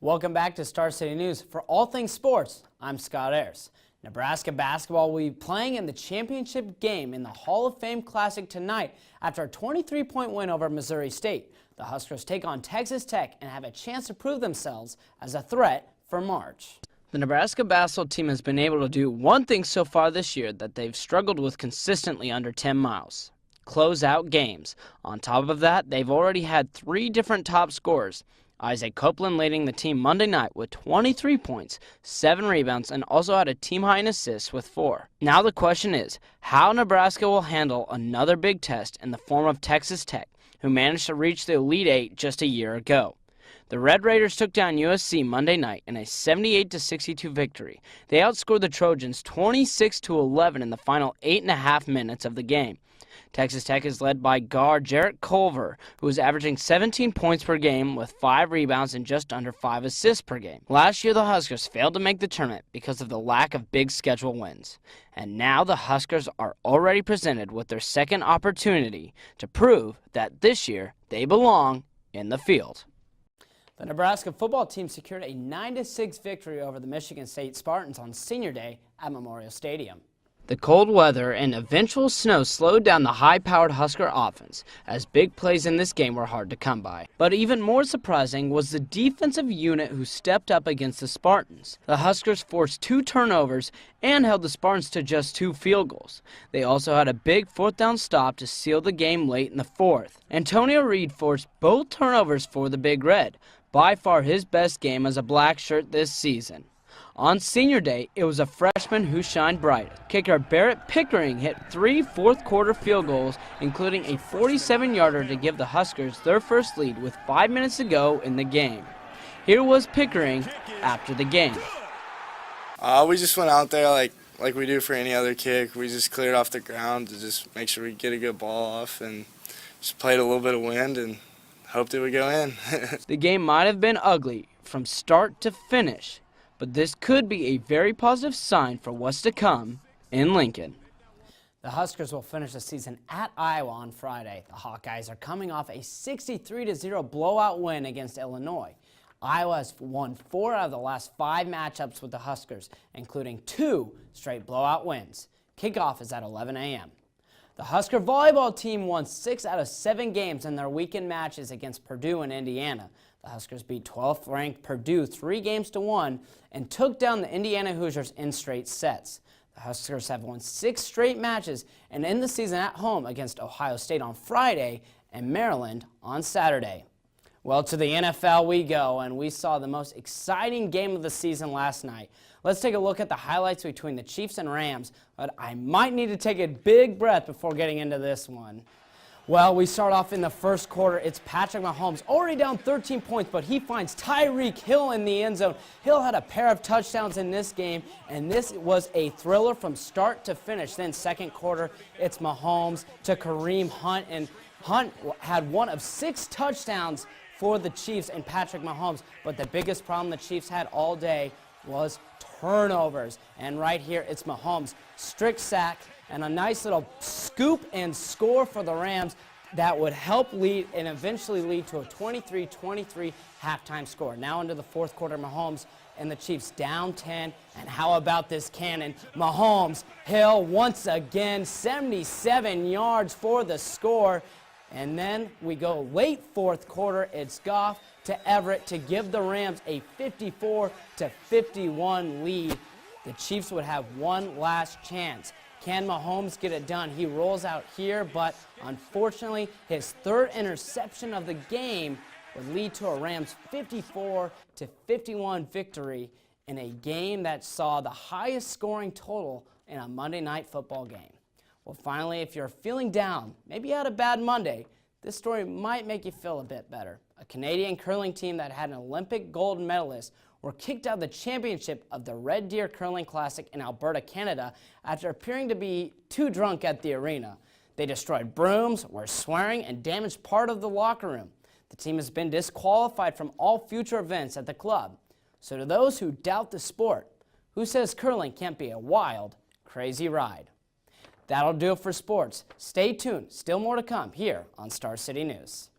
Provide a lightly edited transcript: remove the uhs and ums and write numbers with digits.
Welcome back to Star City News. For all things sports, I'm Scott Ayers. Nebraska basketball will be playing in the championship game in the Hall of Fame Classic tonight after a 23-point win over Missouri State. The Huskers take on Texas Tech and have a chance to prove themselves as a threat for March. The Nebraska basketball team has been able to do one thing so far this year that they've struggled with consistently under 10 miles: close out games. On top of that, they've already had 3 different top scorers. Isaac Copeland leading the team Monday night with 23 points, 7 rebounds, and also had a team-high in assists with 4. Now the question is how Nebraska will handle another big test in the form of Texas Tech, who managed to reach the Elite Eight just a year ago. The Red Raiders took down USC Monday night in a 78-62 victory. They outscored the Trojans 26-11 in the final 8.5 minutes of the game. Texas Tech is led by guard Jarrett Culver, who is averaging 17 points per game with 5 rebounds and just under 5 assists per game. Last year, the Huskers failed to make the tournament because of the lack of big schedule wins. And now the Huskers are already presented with their second opportunity to prove that this year they belong in the field. The Nebraska football team secured a 9-6 victory over the Michigan State Spartans on Senior Day at Memorial Stadium. The cold weather and eventual snow slowed down the high-powered Husker offense, as big plays in this game were hard to come by. But even more surprising was the defensive unit who stepped up against the Spartans. The Huskers forced 2 turnovers and held the Spartans to just 2 field goals. They also had a big 4th down stop to seal the game late in the 4th. Antonio Reed forced both turnovers for the Big Red, by far his best game as a black shirt this season. On Senior Day, it was a freshman who shined bright. Kicker Barrett Pickering hit 3 fourth-quarter field goals, including a 47-yarder to give the Huskers their first lead with 5 minutes to go in the game. Here was Pickering after the game. We just went out there like we do for any other kick. We just cleared off the ground to just make sure we get a good ball off and just played a little bit of wind and hoped it would go in. The game might have been ugly from start to finish, but this could be a very positive sign for what's to come in Lincoln. The Huskers will finish the season at Iowa on Friday. The Hawkeyes are coming off a 63-0 blowout win against Illinois. Iowa has won 4 out of the last 5 matchups with the Huskers, including 2 straight blowout wins. Kickoff is at 11 a.m. The Husker volleyball team won 6 out of 7 games in their weekend matches against Purdue and Indiana. The Huskers beat 12th-ranked Purdue 3-1 and took down the Indiana Hoosiers in straight sets. The Huskers have won 6 straight matches and end the season at home against Ohio State on Friday and Maryland on Saturday. Well, to the NFL we go, and we saw the most exciting game of the season last night. Let's take a look at the highlights between the Chiefs and Rams, but I might need to take a big breath before getting into this one. Well, we start off in the first quarter. It's Patrick Mahomes, already down 13 points, but he finds Tyreek Hill in the end zone. Hill had a pair of touchdowns in this game, and this was a thriller from start to finish. Then second quarter, it's Mahomes to Kareem Hunt, and Hunt had one of 6 touchdowns for the Chiefs and Patrick Mahomes, but the biggest problem the Chiefs had all day was turnovers. And right here, it's Mahomes, strict sack, and a nice little scoop and score for the Rams that would help lead and eventually lead to a 23-23 halftime score. Now into the fourth quarter, Mahomes and the Chiefs down 10. And how about this cannon? Mahomes, Hill once again, 77 yards for the score. And then we go late fourth quarter. It's Goff to Everett to give the Rams a 54-51 lead. The Chiefs would have one last chance. Can Mahomes get it done? He rolls out here, but unfortunately, his 3rd interception of the game would lead to a Rams 54-51 victory in a game that saw the highest scoring total in a Monday Night Football game. Well, finally, if you're feeling down, maybe you had a bad Monday, this story might make you feel a bit better. A Canadian curling team that had an Olympic gold medalist were kicked out of the championship of the Red Deer Curling Classic in Alberta, Canada, after appearing to be too drunk at the arena. They destroyed brooms, were swearing, and damaged part of the locker room. The team has been disqualified from all future events at the club. So to those who doubt the sport, who says curling can't be a wild, crazy ride? That'll do it for sports. Stay tuned. Still more to come here on Star City News.